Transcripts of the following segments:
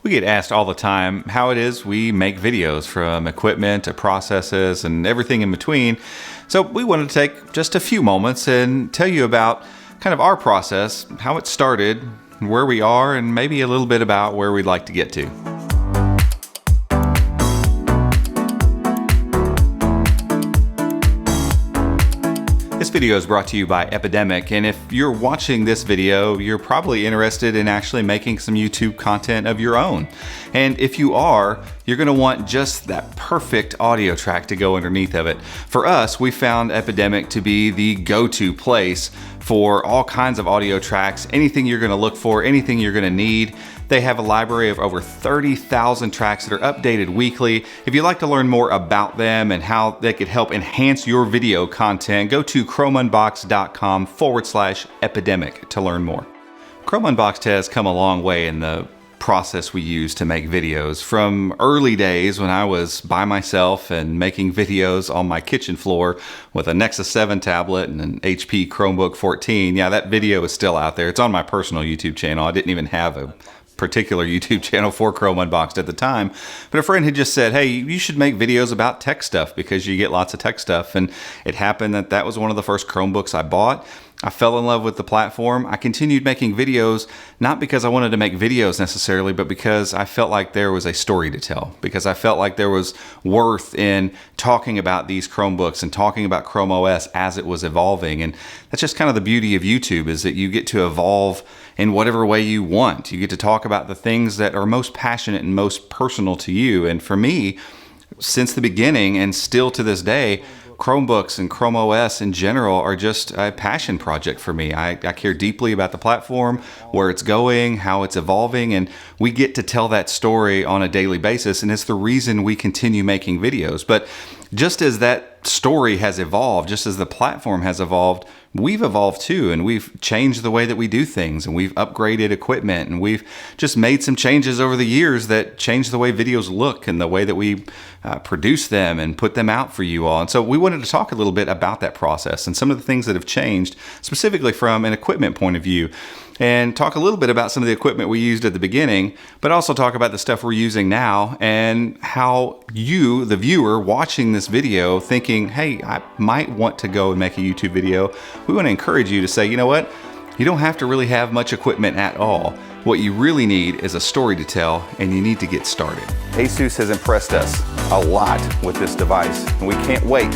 We get asked all the time how it is we make videos, from equipment to processes and everything in between. So we wanted to take just a few moments and tell you about kind of our process, how it started, where we are, and maybe a little bit about where we'd like to get to. This video is brought to you by Epidemic, and if you're watching this video, you're probably interested in actually making some YouTube content of your own. And if you are, you're going to want just that perfect audio track to go underneath of it. For us, we found Epidemic to be the go-to place for all kinds of audio tracks, anything you're going to look for, anything you're going to need. They have a library of over 30,000 tracks that are updated weekly. If you'd like to learn more about them and how they could help enhance your video content, go to chromeunboxed.com/epidemic to learn more. Chrome Unboxed has come a long way in the process we use to make videos. From early days when I was by myself and making videos on my kitchen floor with a Nexus 7 tablet and an HP Chromebook 14. Yeah, that video is still out there. It's on my personal YouTube channel. I didn't even have a particular YouTube channel for Chrome Unboxed at the time, but a friend had just said, hey, you should make videos about tech stuff because you get lots of tech stuff. And it happened that that was one of the first Chromebooks I bought. I fell in love with the platform. I continued making videos, not because I wanted to make videos necessarily, but because I felt like there was a story to tell, because I felt like there was worth in talking about these Chromebooks and talking about Chrome OS as it was evolving. And that's just kind of the beauty of YouTube, is that you get to evolve in whatever way you want. You get to talk about the things that are most passionate and most personal to you. And for me, since the beginning and still to this day, Chromebooks and Chrome OS in general are just a passion project for me. I care deeply about the platform, where it's going, how it's evolving, and we get to tell that story on a daily basis, and it's the reason we continue making videos. But just as that story has evolved, just as the platform has evolved, we've evolved too, and we've changed the way that we do things, and we've upgraded equipment, and we've just made some changes over the years that change the way videos look and the way that we produce them and put them out for you all. And so we wanted to talk a little bit about that process and some of the things that have changed, specifically from an equipment point of view, and talk a little bit about some of the equipment we used at the beginning, but also talk about the stuff we're using now and how you, the viewer watching this video, thinking, hey, I might want to go and make a YouTube video. We want to encourage you to say, you know what? You don't have to really have much equipment at all. What you really need is a story to tell, and you need to get started. Asus has impressed us a lot with this device, and we can't wait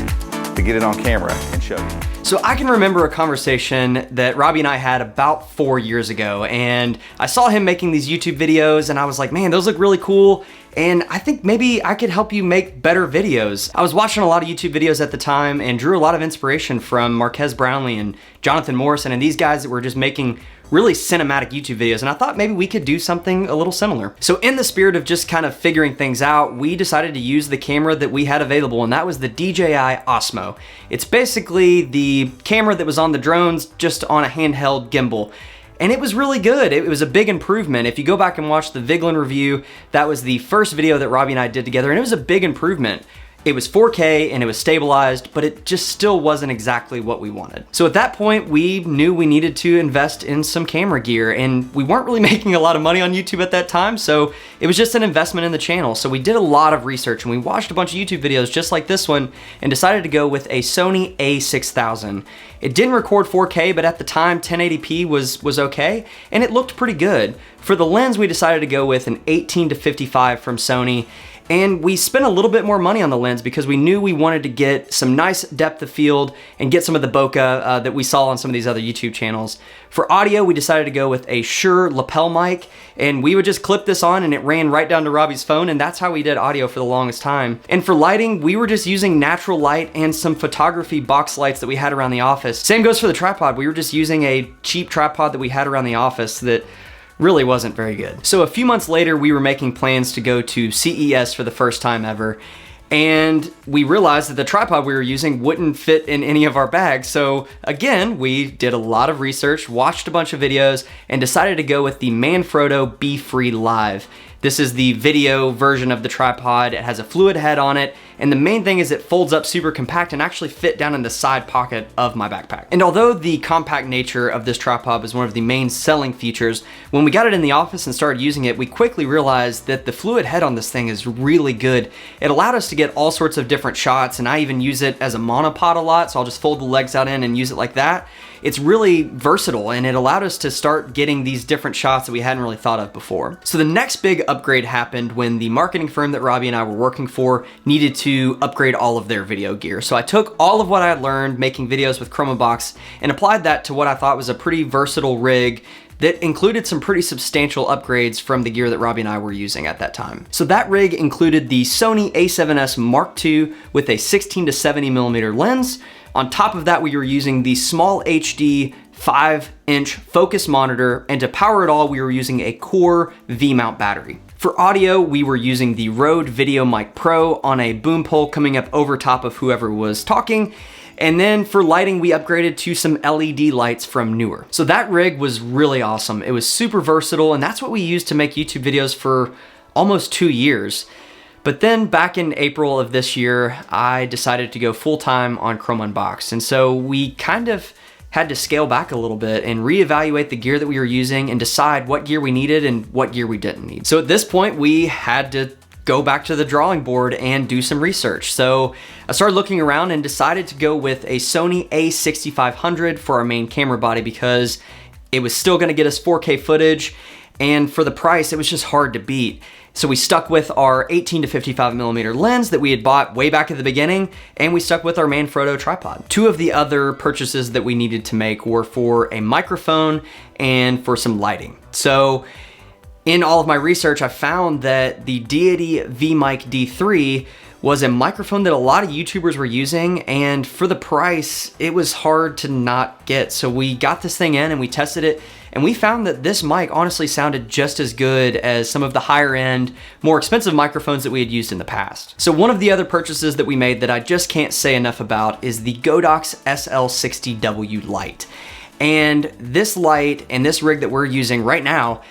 to get it on camera and show you. So I can remember a conversation that Robbie and I had about 4 years ago, and I saw him making these YouTube videos, and I was like, man, those look really cool, and I think maybe I could help you make better videos. I was watching a lot of YouTube videos at the time and drew a lot of inspiration from Marques Brownlee and Jonathan Morrison and these guys that were just making really cinematic YouTube videos, and I thought maybe we could do something a little similar. So in the spirit of just kind of figuring things out, we decided to use the camera that we had available, and that was the DJI Osmo. It's basically the camera that was on the drones, just on a handheld gimbal. And it was really good. It was a big improvement. If you go back and watch the Vigeland review, that was the first video that Robbie and I did together, and it was a big improvement. It was 4K and it was stabilized, but it just still wasn't exactly what we wanted. So at that point, we knew we needed to invest in some camera gear, and we weren't really making a lot of money on YouTube at that time, so it was just an investment in the channel. So we did a lot of research, and we watched a bunch of YouTube videos just like this one and decided to go with a Sony a6000. It didn't record 4K, but at the time 1080p was okay, and it looked pretty good. For the lens, we decided to go with an 18-55 from Sony, and we spent a little bit more money on the lens because we knew we wanted to get some nice depth of field and get some of the bokeh that we saw on some of these other YouTube channels. For audio, we decided to go with a Shure lapel mic, and we would just clip this on and it ran right down to Robbie's phone, and that's how we did audio for the longest time. And for lighting, we were just using natural light and some photography box lights that we had around the office. Same goes for the tripod. We were just using a cheap tripod that we had around the office that really wasn't very good. So a few months later, we were making plans to go to CES for the first time ever, and we realized that the tripod we were using wouldn't fit in any of our bags. So again, we did a lot of research, watched a bunch of videos, and decided to go with the Manfrotto Be Free Live. This is the video version of the tripod. It has a fluid head on it, And the main thing is it folds up super compact and actually fit down in the side pocket of my backpack. And although the compact nature of this tripod is one of the main selling features, when we got it in the office and started using it, we quickly realized that the fluid head on this thing is really good. It allowed us to get all sorts of different shots, and I even use it as a monopod a lot, so I'll just fold the legs out in and use it like that. It's really versatile, and it allowed us to start getting these different shots that we hadn't really thought of before. So the next big upgrade happened when the marketing firm that Robbie and I were working for needed to upgrade all of their video gear. So I took all of what I had learned making videos with Unboxed and applied that to what I thought was a pretty versatile rig that included some pretty substantial upgrades from the gear that Robbie and I were using at that time. So that rig included the Sony a7S Mark II with a 16 to 70 millimeter lens. On top of that, we were using the small HD 5-inch focus monitor, and to power it all, we were using a Core V-mount battery. For audio, we were using the Rode VideoMic Pro on a boom pole coming up over top of whoever was talking. And then for lighting, we upgraded to some LED lights from Newer. So that rig was really awesome. It was super versatile, and that's what we used to make YouTube videos for almost 2 years. But then back in April of this year, I decided to go full-time on Chrome Unboxed. And so we kind of had to scale back a little bit and reevaluate the gear that we were using and decide what gear we needed and what gear we didn't need. So at this point, we had to go back to the drawing board and do some research. So I started looking around and decided to go with a Sony a6500 for our main camera body because it was still gonna get us 4K footage, and for the price, it was just hard to beat. So we stuck with our 18 to 55 millimeter lens that we had bought way back at the beginning, and we stuck with our Manfrotto tripod. Two of the other purchases that we needed to make were for a microphone and for some lighting. So in all of my research, I found that the Deity V-Mic D3 was a microphone that a lot of YouTubers were using, and for the price, it was hard to not get. So we got this thing in and we tested it, and we found that this mic honestly sounded just as good as some of the higher end, more expensive microphones that we had used in the past. So one of the other purchases that we made that I just can't say enough about is the Godox SL60W light. And this light and this rig that we're using right now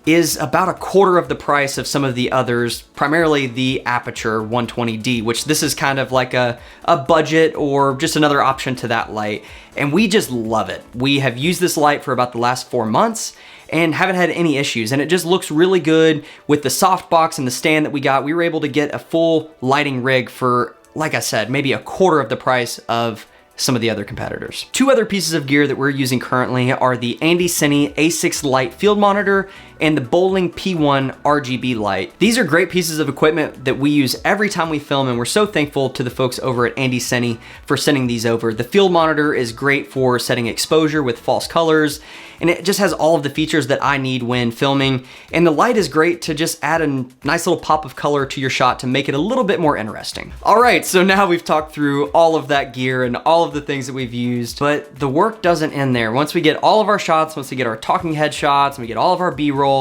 is about a quarter of the price of some of the others, primarily the Aperture 120D, which this is kind of like a budget or just another option to that light. And we just love it. We have used this light for about the last 4 months and haven't had any issues. And it just looks really good with the softbox and the stand that we got. We were able to get a full lighting rig for, like I said, maybe a quarter of the price of some of the other competitors. Two other pieces of gear that we're using currently are the Andy Cine A6 Lite field monitor and the Bowling P1 RGB light. These are great pieces of equipment that we use every time we film, and we're so thankful to the folks over at Andy Cine for sending these over. The field monitor is great for setting exposure with false colors, and it just has all of the features that I need when filming. And the light is great to just add a nice little pop of color to your shot to make it a little bit more interesting. All right, so now we've talked through all of that gear and all of the things that we've used, but the work doesn't end there. Once we get all of our shots, once we get our talking head shots, and we get all of our B-roll,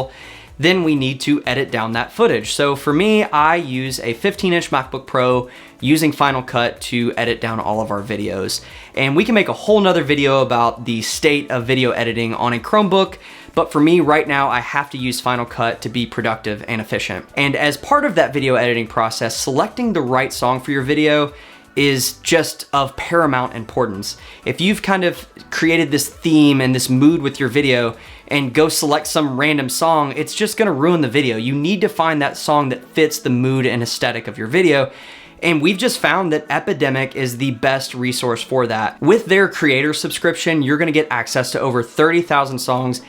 then we need to edit down that footage. So for me, I use a 15-inch MacBook Pro using Final Cut to edit down all of our videos. And we can make a whole nother video about the state of video editing on a Chromebook, but for me right now, I have to use Final Cut to be productive and efficient. And as part of that video editing process, selecting the right song for your video is just of paramount importance. If you've kind of created this theme and this mood with your video and go select some random song, it's just gonna ruin the video. You need to find that song that fits the mood and aesthetic of your video. And we've just found that Epidemic is the best resource for that. With their creator subscription, you're gonna get access to over 30,000 songs.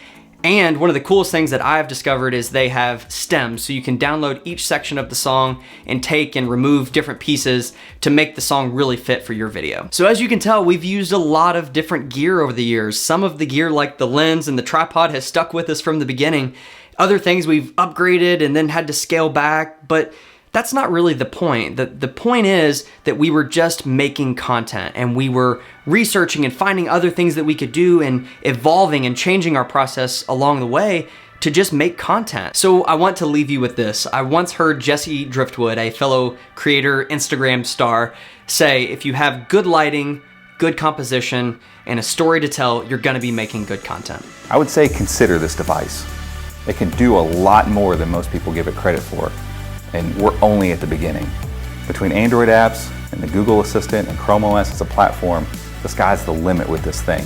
And one of the coolest things that I've discovered is they have stems, so you can download each section of the song and take and remove different pieces to make the song really fit for your video. So as you can tell, we've used a lot of different gear over the years. Some of the gear, like the lens and the tripod, has stuck with us from the beginning. Other things we've upgraded and then had to scale back, but that's not really the point. The point is that we were just making content, and we were researching and finding other things that we could do and evolving and changing our process along the way to just make content. So I want to leave you with this. I once heard Jesse Driftwood, a fellow creator, Instagram star, say, if you have good lighting, good composition, and a story to tell, you're gonna be making good content. I would say consider this device. It can do a lot more than most people give it credit for. And we're only at the beginning. Between Android apps and the Google Assistant and Chrome OS as a platform, the sky's the limit with this thing.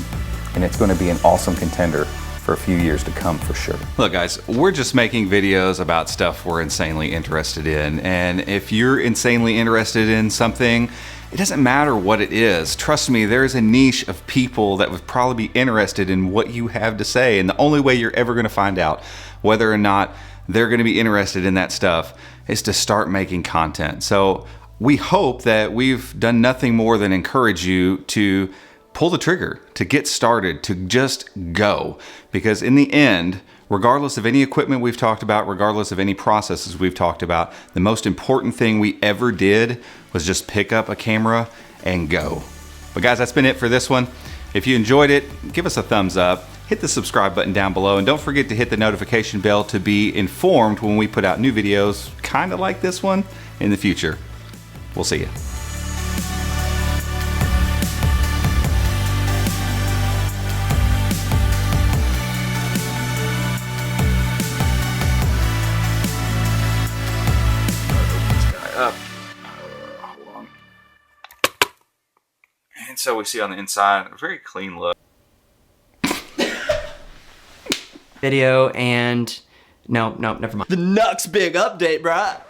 And it's going to be an awesome contender for a few years to come for sure. Look guys, we're just making videos about stuff we're insanely interested in. And if you're insanely interested in something, it doesn't matter what it is. Trust me, there's a niche of people that would probably be interested in what you have to say. And the only way you're ever going to find out whether or not they're going to be interested in that stuff is to start making content. So we hope that we've done nothing more than encourage you to pull the trigger, to get started, to just go. Because in the end, regardless of any equipment we've talked about, regardless of any processes we've talked about, the most important thing we ever did was just pick up a camera and go. But guys, that's been it for this one. If you enjoyed it, give us a thumbs up, hit the subscribe button down below, and don't forget to hit the notification bell to be informed when we put out new videos kind of like this one in the future. We'll see you. And so we see on the inside a very clean look. Video and no, never mind. The Nux big update, bruh.